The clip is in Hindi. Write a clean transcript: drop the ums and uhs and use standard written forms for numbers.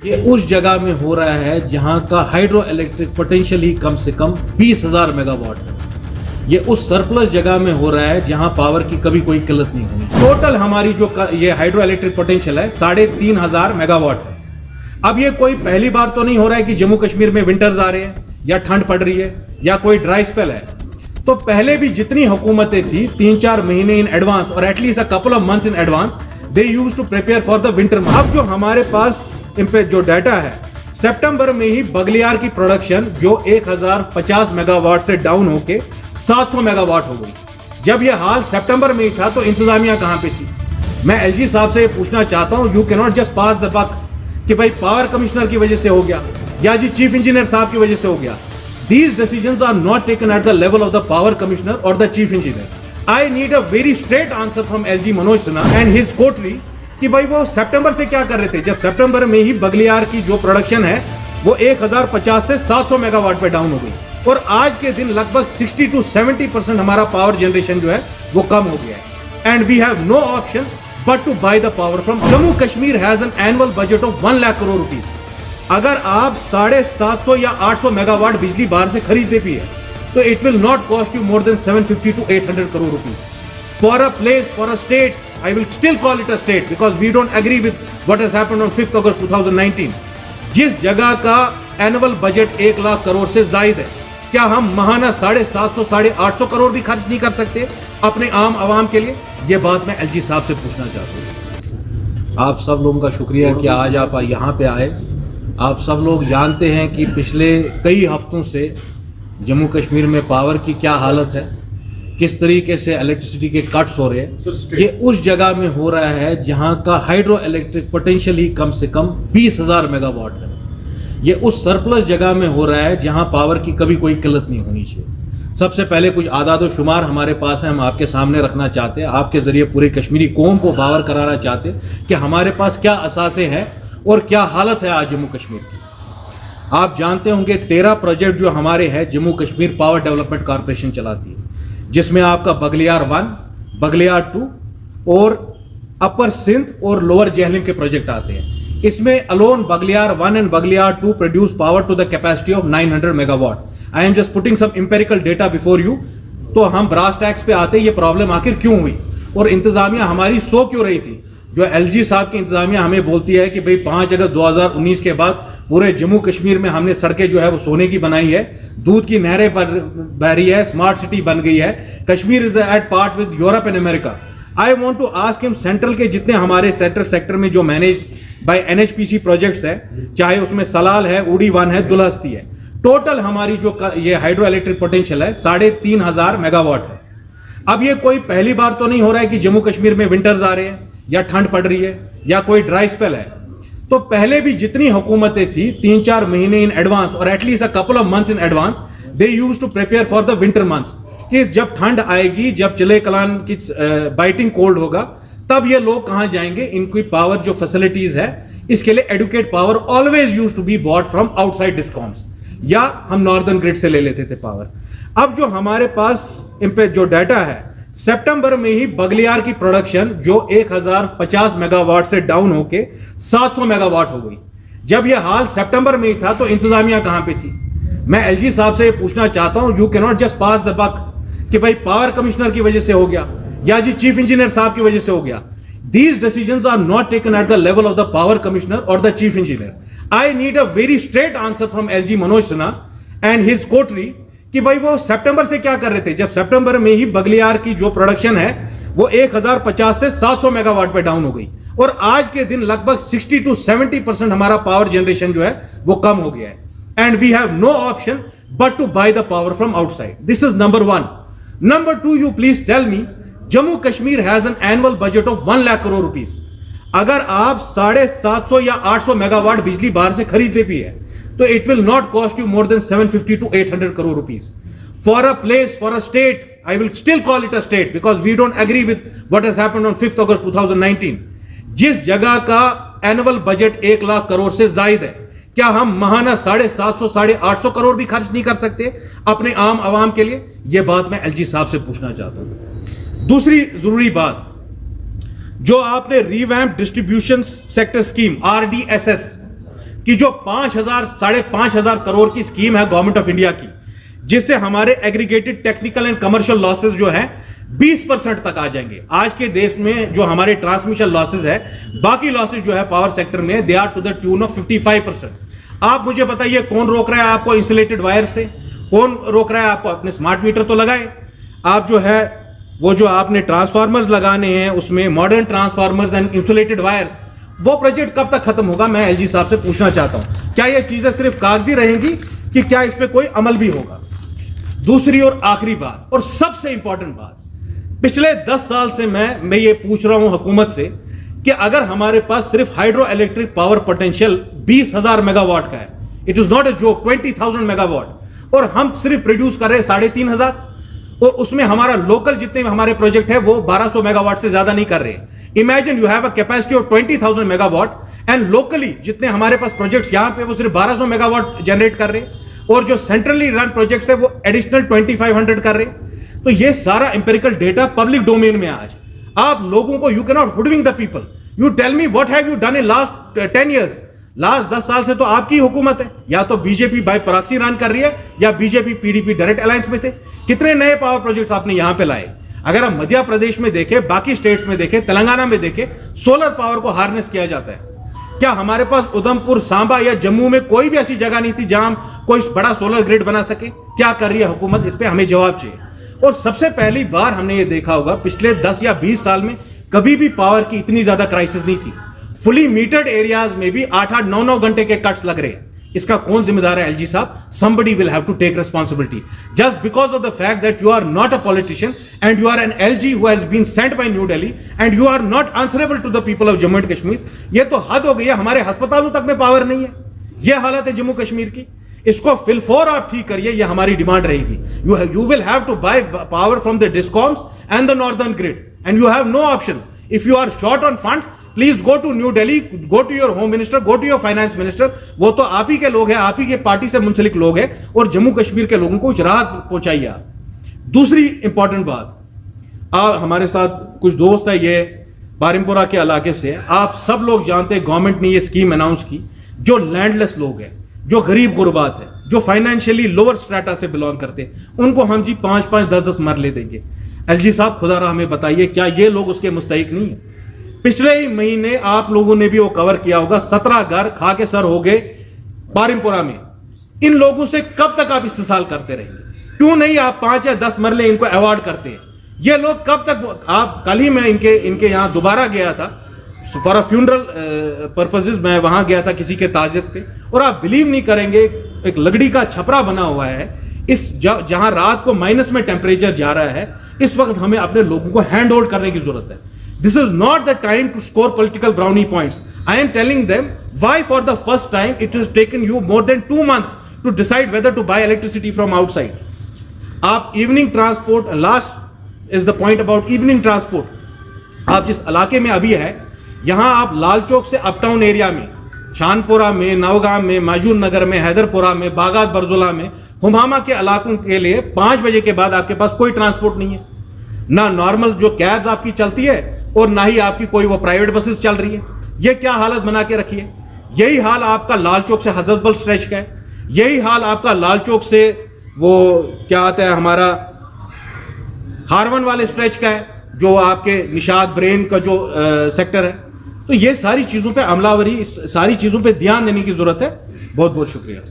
ये उस जगह में हो रहा है जहां का हाइड्रो इलेक्ट्रिक पोटेंशियल ही कम से कम 20,000 मेगावाट है। ये उस सरप्लस जगह में हो रहा है जहां पावर की कभी कोई किल्लत नहीं होनी। टोटल हमारी जो ये हाइड्रो इलेक्ट्रिक पोटेंशियल है 3,500 मेगावाट है। अब ये कोई पहली बार तो नहीं हो रहा है कि जम्मू कश्मीर में विंटर्स आ रहे हैं या ठंड पड़ रही है या कोई ड्राई स्पेल है। तो पहले भी जितनी हुकूमतें थी 3-4 महीने इन एडवांस और at least a couple of months in advance they used to prepare for the winter. अब जो हमारे पास इन पे जो डाटा है, सितंबर में ही बगलियार की प्रोडक्शन जो 1050 मेगावाट से डाउन होके 700 मेगावाट हो गई। जब यह हाल सितंबर में ही था तो इंतजामिया कहां पे थी? मैं एलजी साहब से पूछना चाहता हूं, you can not just pass the buck कि भाई पावर कमिश्नर की वजह से हो गया या जी चीफ इंजीनियर साहब की वजह से हो गया। These decisions are not taken at the level of the power commissioner or the chief engineer. I need a very straight answer from LG Manoj Sinha and his coterie कि भाई वो सितंबर से क्या कर रहे थे जब सितंबर में ही बगलियार की जो प्रोडक्शन है वो 1050 से 700 मेगावाट पे डाउन हो गई और आज के दिन लगभग 60 to 70% हमारा पावर जनरेशन जो है वो कम हो गया है। And we have no option but to buy the power from Jammu Kashmir has an annual budget of 1 lakh crore rupees. अगर आप 750 या 800 मेगावाट बिजली बाहर से खरीदते भी है तो it will not cost you more than 750 to 800 crore rupees for a place, for a state. I will still call it a state because we don't agree with what has happened on 5 August 2019। जिस जगह का एनुअल बजट 1 लाख करोड़ से जायद है, क्या हम महाना 750 850 करोड़ भी खर्च नहीं कर सकते अपने आम आवाम के लिए? यह बात मैं एलजी साहब से पूछना चाहता हूँ। आप सब लोगों का शुक्रिया कि आज आप यहाँ पे आए। आप सब लोग जानते हैं कि पिछले कई हफ्तों से जम्मू कश्मीर में पावर की क्या हालत है, किस तरीके से इलेक्ट्रिसिटी के कट्स हो रहे हैं। ये उस जगह में हो रहा है जहां का हाइड्रो इलेक्ट्रिक पोटेंशियल ही कम से कम 20,000 मेगावाट है। ये उस सरप्लस जगह में हो रहा है जहां पावर की कभी कोई किल्लत नहीं होनी चाहिए। सबसे पहले कुछ आदाद व शुमार हमारे पास है, हम आपके सामने रखना चाहते हैं, आपके जरिए पूरे कश्मीरी कौम को बावर कराना चाहते हैं कि हमारे पास क्या असासे हैं और क्या हालत है आज जम्मू कश्मीर की। आप जानते होंगे 13 प्रोजेक्ट जो हमारे हैं Jammu Kashmir power development corporation चलाती है, जिसमें आपका बगलियार 1, बगलियार 2 और अपर सिंध और लोअर जेहलम के प्रोजेक्ट आते हैं। इसमें alone Baglihar 1 and Baglihar 2 produce power to the capacity of 900 megawatt. I am just putting some empirical data before you. तो हम ब्रास टैक्स पे आते ये प्रॉब्लम आखिर क्यों हुई और इंतजामिया हमारी सो क्यों रही थी? जो एलजी साहब की इंतजामिया हमें बोलती है कि भाई 5 अगस्त 2019 के बाद पूरे जम्मू कश्मीर में हमने सड़कें जो है वो सोने की बनाई है, दूध की नहरें बह रही है, स्मार्ट सिटी बन गई है, Kashmir is at part with Europe and America. I want to ask him, central के जितने हमारे सेंट्रल सेक्टर में जो मैनेज बाय एनएचपीसी प्रोजेक्ट्स है, चाहे उसमें सलाल है, उड़ी 1 है, दुलहस्ती है, टोटल हमारी जो ये हाइड्रो इलेक्ट्रिक पोटेंशियल है 3,500 मेगावाट है। अब ये कोई पहली बार तो नहीं हो रहा है कि जम्मू कश्मीर में विंटर्स आ रहे हैं या ठंड पड़ रही है या कोई ड्राई स्पेल है। तो पहले भी जितनी हुकूमतें थी 3-4 महीने इन एडवांस और at least a couple of months in advance they used to prepare for the winter months कि जब ठंड आएगी, जब चिले कलान की बाइटिंग कोल्ड होगा, तब ये लोग कहां जाएंगे? इनकी पावर जो फैसिलिटीज है इसके लिए adequate power always used to be bought from outside discoms या हम नॉर्दर्न ग्रिड से ले लेते थे पावर। अब जो हमारे पास इन पे जो डाटा है, सितंबर में ही बगलियार की प्रोडक्शन जो 1050 मेगावाट से डाउन होके 700 मेगावाट हो गई। जब यह हाल सितंबर में ही था तो इंतजामिया कहां पे थी? मैं एलजी साहब से पूछना चाहता हूं, you can not just pass the buck कि भाई पावर कमिश्नर की वजह से हो गया या जी चीफ इंजीनियर साहब की वजह से हो गया। These decisions are not taken at the level of the power commissioner or the chief engineer. I need a very straight answer from LG Manoj Sinha and his coterie कि भाई वो सितंबर से क्या कर रहे थे जब सितंबर में ही बगलियार की जो प्रोडक्शन है वो 1050 से 700 मेगावाट पे डाउन हो गई और आज के दिन लगभग 60 to 70% हमारा पावर जनरेशन जो है वो कम हो गया है। And we have no option but to buy the power from outside. This is number 1। Number 2, you please tell me, Jammu Kashmir has an annual budget of 1 lakh crore rupees. अगर आप 750 या 800 मेगावाट बिजली बाहर से खरीदते भी है तो it will not cost you more than 750 to 800 crore rupees for a place, for a state. I will still call it a state because we don't agree with what has happened on 5 August 2019। जिस जगह का एनुअल बजट 1 लाख करोड़ से जायद है, क्या हम महाना 750 850 करोड़ भी खर्च नहीं कर सकते अपने आम आवाम के लिए? यह बात मैं एलजी साहब से पूछना चाहता हूं। दूसरी जरूरी बात, जो आपने revamp distribution sector scheme RDSS कि जो 5,000 5,500 करोड़ की स्कीम है गवर्नमेंट ऑफ इंडिया की, जिससे हमारे aggregated technical and commercial losses जो है 20% तक आ जाएंगे। आज के देश में जो हमारे ट्रांसमिशन लॉसेस है, बाकी लॉसेस जो है पावर सेक्टर में, they are to the tune of 55%। आप मुझे बताइए कौन रोक रहा है आपको इंसुलेटेड वायर से? कौन रोक रहा है आपको? अपने स्मार्ट मीटर तो लगाए आप। जो है वो जो आपने ट्रांसफार्मर्स लगाने हैं उसमें modern transformers and insulated wires, वो प्रोजेक्ट कब तक खत्म होगा? मैं एलजी साहब से पूछना चाहता हूं, क्या ये चीजें सिर्फ कागजी रहेंगी कि क्या इस पे कोई अमल भी होगा? दूसरी और आखिरी बात और सबसे इंपॉर्टेंट बात, पिछले 10 साल से मैं ये पूछ रहा हूं हुकूमत से कि अगर हमारे पास सिर्फ hydro electric power potential 20,000 megawatt का है, it is not a joke, 20,000 megawatt, और हम सिर्फ प्रोड्यूस कर रहे हैं 3,500, और उसमें हमारा लोकल जितने हमारे प्रोजेक्ट है वो 1200 मेगावाट से ज्यादा नहीं कर रहे। Imagine you have a capacity of 20,000 megawatt and locally जितने हमारे पास प्रोजेक्ट्स यहां पे वो सिर्फ 1200 मेगावाट जनरेट कर रहे हैं, और जो सेंट्रली रन प्रोजेक्ट्स है वो एडिशनल 2500 कर रहे हैं। तो ये सारा एम्पिरिकल डेटा पब्लिक डोमेन में आज आप लोगों को, you can not hoodwink the people. You tell me what have you done in last 10 years? Last 10 साल से तो आपकी हुकूमत है, या तो बीजेपी बाय प्रॉक्सी रन कर रही है या बीजेपी पीडीपी डायरेक्ट अलायंस में थे। कितने नए पावर प्रोजेक्ट्स आपने यहां पे लाए? अगर हम मध्य प्रदेश में देखें, बाकी स्टेट्स में देखें, तेलंगाना में देखें, सोलर पावर को हार्नेस किया जाता है। क्या हमारे पास उधमपुर, सांबा या जम्मू में कोई भी ऐसी जगह नहीं थी जहां कोई बड़ा सोलर ग्रिड बना सके? क्या कर रही है हुकूमत? इस पे हमें जवाब चाहिए। और सबसे पहली बार हमने ये देखा होगा पिछले 10 या 20 साल में कभी भी पावर की इतनी ज्यादा क्राइसिस नहीं थी। फुली मीटर्ड एरियाज में भी 8-8, 9-9 घंटे के कट्स लग रहे हैं। इसका कौन जिम्मेदार है एलजी साहब? somebody will have to take responsibility just because of the fact that you are not a politician and you are an LG who has been sent by New Delhi and you are not answerable to the people of Jammu and Kashmir। ये तो हद हो गई है, हमारे अस्पतालों तक में पावर नहीं है। ये हालत है जम्मू कश्मीर की। इसको फिलफोर आप ठीक करिए, ये हमारी डिमांड रहेगी। you will have to buy power from the discoms and the northern grid and you have no option। if you are short on funds, please go to New Delhi, go to your home minister, go to your finance minister. वो तो आप ही के लोग हैं, आप ही के पार्टी से मुंसलिक लोग हैं, और जम्मू कश्मीर के लोगों को कुछ राहत पहुंचाइए आप। दूसरी इंपॉर्टेंट बात, हमारे साथ कुछ दोस्त है ये बारिमपुरा के इलाके से, आप सब लोग जानते हैं गवर्नमेंट ने ये स्कीम अनाउंस की। जो लैंडलेस लोग हैं, जो गरीब गुरबात है, जो फाइनेंशियली लोअर स्ट्रेटा से बिलोंग करते हैं, उनको हम जी 5-5, 10-10 मरले देंगे। एलजी साहब खुदा रहा हमें बताइए, क्या ये लोग उसके मुस्तहिक नहीं है? पिछले ही महीने आप लोगों ने भी वो कवर किया होगा, 17 घर खा के सर हो गए बारिमपुरा में। इन लोगों से कब तक आप इस्तेसाल करते रहेंगे? क्यों नहीं आप 5 या 10 मरले इनको अवार्ड करते हैं? ये लोग कब तक? आप कल ही मैं इनके यहां दोबारा गया था फॉर अ फ्यूनरल पर्पसेस, मैं वहां गया था किसी के ताजियत पे, और आप बिलीव नहीं करेंगे, एक लकड़ी का छपरा बना हुआ है इस जहां रात को माइनस में टेम्परेचर जा रहा है। इस वक्त हमें अपने लोगों को हैंड होल्ड करने की जरूरत है। This is not the time to score political brownie points. I am telling them why for the first time it has taken you more than 2 months to decide whether to buy electricity from outside. आप evening transport, last is the point about evening transport. आप जिस इलाके में अभी है, यहां आप लाल चौक से अपटाउन एरिया में, शानपुरा में, नवगाम में, माजून नगर में, हैदरपुरा में, बागात बरजुला में, हुमामा के इलाकों के लिए 5 बजे के बाद आपके पास कोई ट्रांसपोर्ट नहीं है। ना नॉर्मल जो कैब्स आपकी चलती है और ना ही आपकी कोई वो प्राइवेट बसेस चल रही है। ये क्या हालत बना के रखी है? यही हाल आपका लाल चौक से हजरतबल स्ट्रेच का है। यही हाल आपका लाल चौक से वो क्या आता है हमारा हारवन वाले स्ट्रेच का है, जो आपके निशाद ब्रेन का जो सेक्टर है। तो ये सारी चीजों पे अमलावरी, सारी चीजों पे ध्यान देने की जरूरत है। बहुत बहुत शुक्रिया।